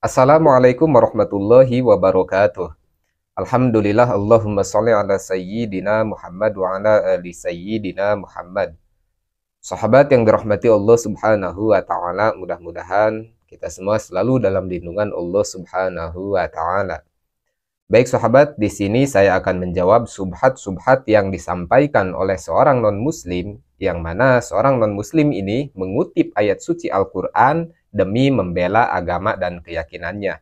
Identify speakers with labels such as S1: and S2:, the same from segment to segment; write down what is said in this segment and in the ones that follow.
S1: Assalamualaikum warahmatullahi wabarakatuh. Alhamdulillah, Allahumma sholli ala sayyidina Muhammad wa ala ali sayyidina Muhammad. Sahabat yang dirahmati Allah Subhanahu wa taala, mudah-mudahan kita semua selalu dalam lindungan Allah Subhanahu wa taala. Baik sahabat, di sini saya akan menjawab subhat-subhat yang disampaikan oleh seorang non-muslim, yang mana seorang non-muslim ini mengutip ayat suci Al-Qur'an demi membela agama dan keyakinannya.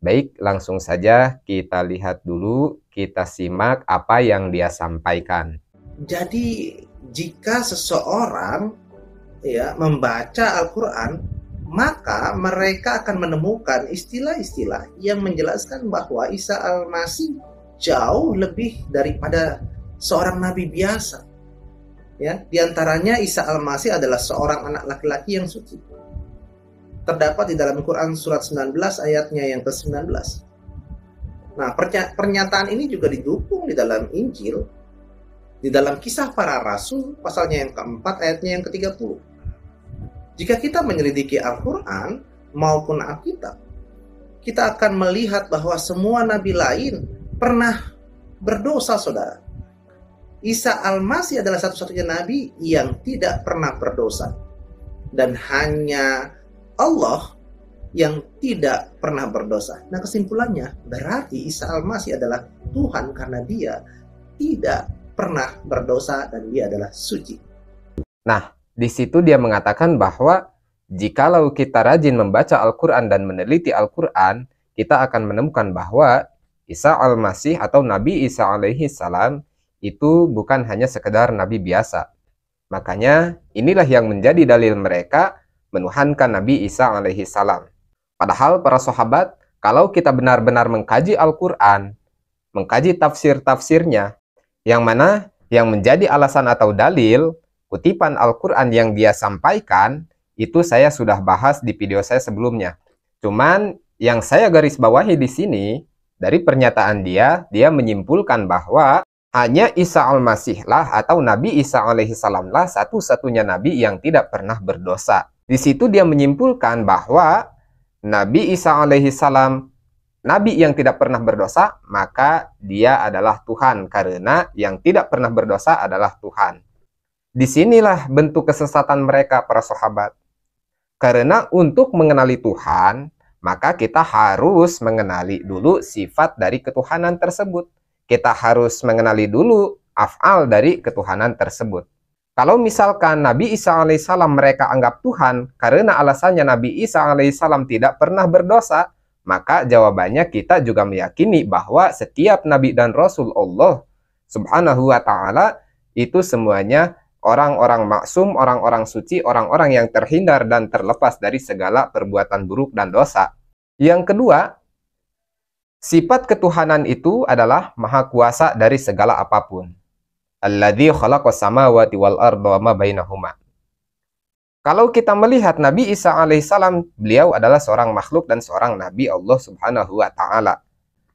S1: Baik, langsung saja kita lihat dulu, kita simak apa yang dia sampaikan.
S2: Jadi jika seseorang membaca Al-Quran, maka mereka akan menemukan istilah-istilah yang menjelaskan bahwa Isa Al-Masih jauh lebih daripada seorang nabi biasa. Ya, di antaranya Isa Al-Masih adalah seorang anak laki-laki yang suci. Terdapat di dalam Quran surat 19 ayatnya yang ke-19. Nah, pernyataan ini juga didukung di dalam Injil, di dalam Kisah Para Rasul pasalnya yang keempat ayatnya yang ke-30. Jika kita menyelidiki Al-Quran maupun Alkitab, kita akan melihat bahwa semua nabi lain pernah berdosa, saudara. Isa Al-Masih adalah satu-satunya nabi yang tidak pernah berdosa. Dan hanya Allah yang tidak pernah berdosa. Nah, kesimpulannya berarti Isa Al-Masih adalah Tuhan karena dia tidak pernah berdosa dan dia adalah suci.
S1: Nah, di situ dia mengatakan bahwa jikalau kita rajin membaca Al-Quran dan meneliti Al-Quran, kita akan menemukan bahwa Isa Al-Masih atau Nabi Isa alaihi salam itu bukan hanya sekedar nabi biasa. Makanya inilah yang menjadi dalil mereka menuhankan Nabi Isa alaihi salam. Padahal para sahabat, kalau kita benar-benar mengkaji Al-Quran, mengkaji tafsir-tafsirnya, yang mana yang menjadi alasan atau dalil kutipan Al-Quran yang dia sampaikan, itu saya sudah bahas di video saya sebelumnya. Cuman yang saya garis bawahi di sini, dari pernyataan dia menyimpulkan bahwa hanya Isa Al-Masih lah atau Nabi Isa alaihi salam lah satu-satunya nabi yang tidak pernah berdosa. Di situ dia menyimpulkan bahwa Nabi Isa alaihi salam nabi yang tidak pernah berdosa, maka dia adalah Tuhan karena yang tidak pernah berdosa adalah Tuhan. Disinilah bentuk kesesatan mereka para sahabat. Karena untuk mengenali Tuhan, maka kita harus mengenali dulu sifat dari ketuhanan tersebut. Kita harus mengenali dulu af'al dari ketuhanan tersebut. Kalau misalkan Nabi Isa alaihissalam mereka anggap Tuhan karena alasannya Nabi Isa alaihissalam tidak pernah berdosa, maka jawabannya kita juga meyakini bahwa setiap Nabi dan Rasul Allah Subhanahu wa ta'ala itu semuanya orang-orang maksum, orang-orang suci, orang-orang yang terhindar dan terlepas dari segala perbuatan buruk dan dosa. Yang kedua, sifat ketuhanan itu adalah maha kuasa dari segala apapun. Alladzi khalaqas samawati wal arda wa ma bainahuma. Kalau kita melihat Nabi Isa alaihissalam, beliau adalah seorang makhluk dan seorang nabi Allah Subhanahu wa taala.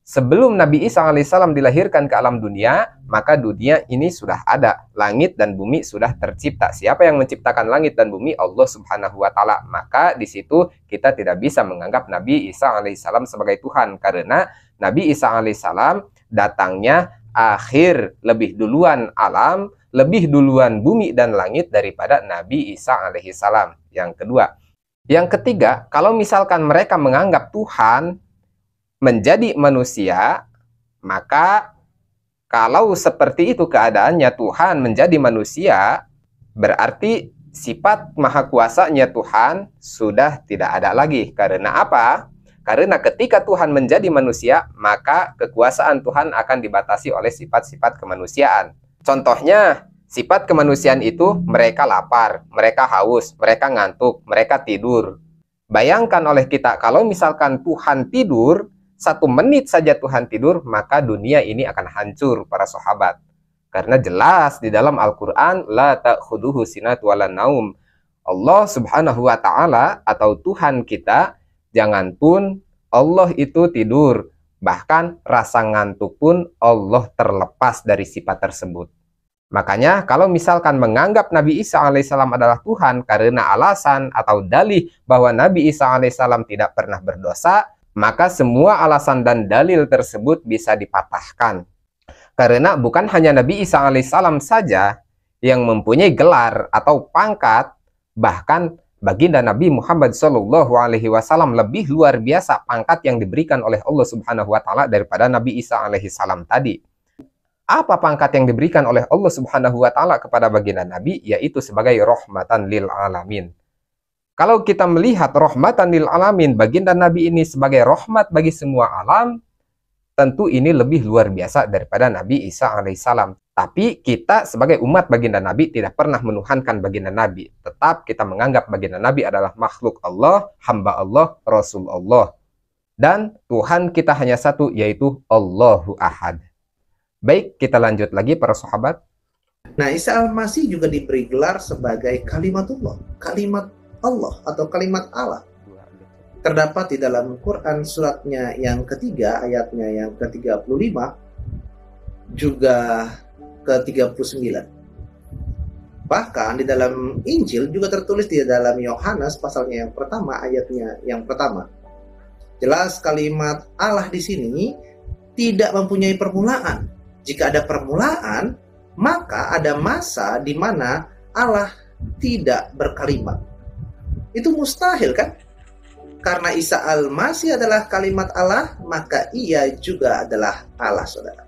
S1: Sebelum Nabi Isa alaihissalam dilahirkan ke alam dunia, maka dunia ini sudah ada. Langit dan bumi sudah tercipta. Siapa yang menciptakan langit dan bumi? Allah Subhanahu wa taala. Maka di situ kita tidak bisa menganggap Nabi Isa alaihissalam sebagai Tuhan karena Nabi Isa alaihissalam datangnya akhir, lebih duluan alam, lebih duluan bumi dan langit daripada Nabi Isa alaihissalam. Yang kedua. Yang ketiga, kalau misalkan mereka menganggap Tuhan menjadi manusia, maka kalau seperti itu keadaannya Tuhan menjadi manusia, berarti sifat maha kuasanya Tuhan sudah tidak ada lagi. Karena apa? Karena ketika Tuhan menjadi manusia, maka kekuasaan Tuhan akan dibatasi oleh sifat-sifat kemanusiaan. Contohnya, sifat kemanusiaan itu mereka lapar, mereka haus, mereka ngantuk, mereka tidur. Bayangkan oleh kita, kalau misalkan Tuhan tidur, 1 menit saja Tuhan tidur, maka dunia ini akan hancur para sahabat. Karena jelas di dalam Al-Quran, la ta'khuduhu sinatun wala naum. Allah Subhanahu wa ta'ala atau Tuhan kita, jangan pun Allah itu tidur, bahkan rasa ngantuk pun Allah terlepas dari sifat tersebut. Makanya kalau misalkan menganggap Nabi Isa alaihissalam adalah Tuhan karena alasan atau dalih bahwa Nabi Isa alaihissalam tidak pernah berdosa, maka semua alasan dan dalil tersebut bisa dipatahkan. Karena bukan hanya Nabi Isa alaihissalam saja yang mempunyai gelar atau pangkat, bahkan baginda Nabi Muhammad SAW lebih luar biasa pangkat yang diberikan oleh Allah Subhanahu wa taala daripada Nabi Isa alaihissalam tadi. Apa pangkat yang diberikan oleh Allah Subhanahu wa taala kepada baginda Nabi? Yaitu sebagai rahmatan lil alamin. Kalau kita melihat rahmatan lil alamin, baginda Nabi ini sebagai rahmat bagi semua alam, tentu ini lebih luar biasa daripada Nabi Isa alaihissalam. Tapi kita sebagai umat baginda Nabi tidak pernah menuhankan baginda Nabi. Tetap kita menganggap baginda Nabi adalah makhluk Allah, hamba Allah, Rasul Allah. Dan Tuhan kita hanya satu, yaitu Allahu Ahad. Baik, kita lanjut lagi para sahabat.
S2: Nah, Isa Al-Masih juga diberi gelar sebagai kalimatullah, kalimat Allah atau kalimat Allah. Terdapat di dalam Quran suratnya yang ketiga, ayatnya yang ke-35, juga ke-39. Bahkan di dalam Injil juga tertulis di dalam Yohanes pasalnya yang pertama, ayatnya yang pertama. Jelas kalimat Allah di sini tidak mempunyai permulaan. Jika ada permulaan, maka ada masa di mana Allah tidak berkalimat. Itu mustahil kan? Karena Isa Al-Masih adalah kalimat Allah, maka ia juga adalah Allah, saudara.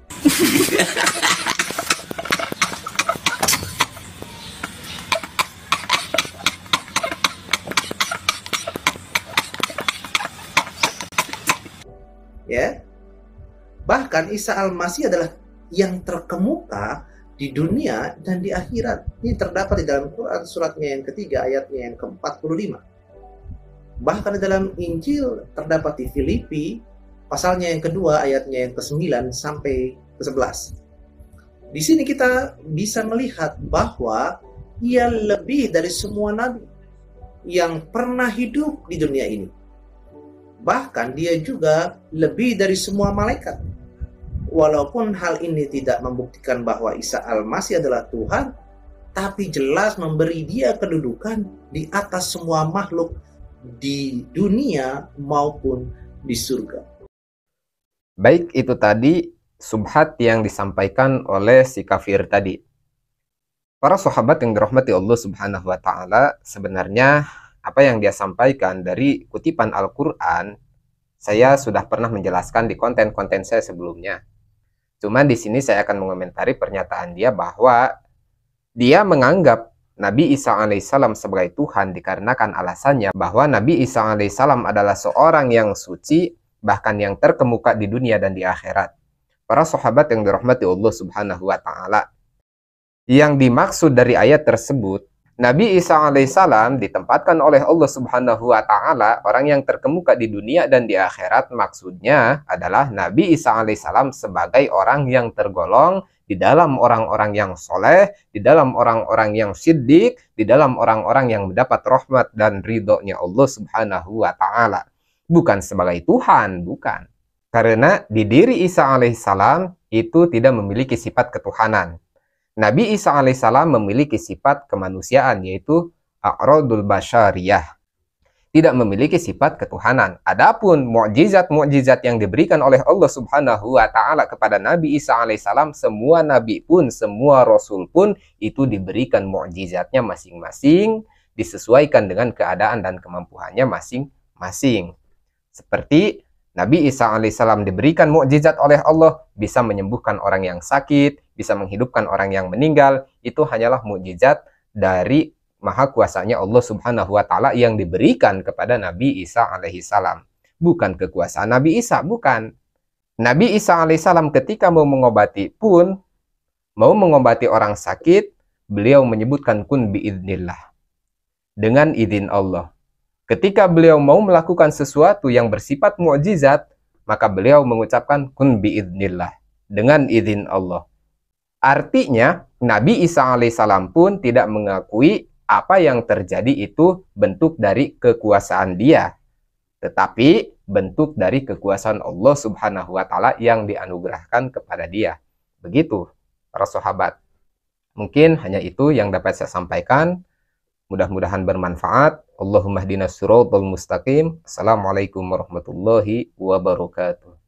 S2: Ya. Bahkan Isa Al-Masih adalah yang terkemuka di dunia dan di akhirat. Ini terdapat di dalam Quran suratnya yang ketiga, ayatnya yang ke-45. Bahkan di dalam Injil terdapat di Filipi pasalnya yang kedua, ayatnya yang ke-9 sampai ke-11. Di sini kita bisa melihat bahwa ia lebih dari semua nabi yang pernah hidup di dunia ini. Bahkan dia juga lebih dari semua malaikat. Walaupun hal ini tidak membuktikan bahwa Isa Al-Masih adalah Tuhan, tapi jelas memberi dia kedudukan di atas semua makhluk di dunia maupun di surga.
S1: Baik, itu tadi subhat yang disampaikan oleh si kafir tadi. Para sahabat yang dirahmati Allah Subhanahu wa taala, sebenarnya apa yang dia sampaikan dari kutipan Al-Qur'an, saya sudah pernah menjelaskan di konten-konten saya sebelumnya. Cuma di sini saya akan mengomentari pernyataan dia bahwa dia menganggap Nabi Isa alaihissalam sebagai Tuhan dikarenakan alasannya bahwa Nabi Isa alaihissalam adalah seorang yang suci, bahkan yang terkemuka di dunia dan di akhirat. Para sahabat yang dirahmati Allah Subhanahu wa taala, yang dimaksud dari ayat tersebut, Nabi Isa alaihissalam ditempatkan oleh Allah Subhanahu wa taala orang yang terkemuka di dunia dan di akhirat. Maksudnya adalah Nabi Isa alaihissalam sebagai orang yang tergolong di dalam orang-orang yang soleh, di dalam orang-orang yang siddiq, di dalam orang-orang yang mendapat rahmat dan ridhonya Allah Subhanahu wa taala. Bukan sebagai Tuhan, bukan. Karena di diri Isa alaihissalam itu tidak memiliki sifat ketuhanan. Nabi Isa alaihissalam memiliki sifat kemanusiaan, yaitu a'radul basyariyah. Tidak memiliki sifat ketuhanan. Adapun mukjizat-mukjizat yang diberikan oleh Allah Subhanahu wa taala kepada Nabi Isa alaihissalam, semua nabi pun, semua rasul pun itu diberikan mukjizatnya masing-masing, disesuaikan dengan keadaan dan kemampuannya masing-masing. Seperti Nabi Isa alaihissalam diberikan mukjizat oleh Allah, bisa menyembuhkan orang yang sakit, bisa menghidupkan orang yang meninggal. Itu hanyalah mukjizat dari maha kuasanya Allah Subhanahu wa taala yang diberikan kepada Nabi Isa alaihissalam. Bukan kekuasaan Nabi Isa, bukan. Nabi Isa alaihissalam ketika mau mengobati pun, mau mengobati orang sakit, beliau menyebutkan kun biidznillah, dengan izin Allah. Ketika beliau mau melakukan sesuatu yang bersifat mukjizat, maka beliau mengucapkan kun biidznillah, dengan izin Allah. Artinya, Nabi Isa alaihissalam pun tidak mengakui apa yang terjadi itu bentuk dari kekuasaan dia, tetapi bentuk dari kekuasaan Allah Subhanahu wa taala yang dianugerahkan kepada dia. Begitu, para sahabat. Mungkin hanya itu yang dapat saya sampaikan. Mudah-mudahan bermanfaat. Allahumma hdinas siratal mustaqim. Assalamualaikum warahmatullahi wabarakatuh.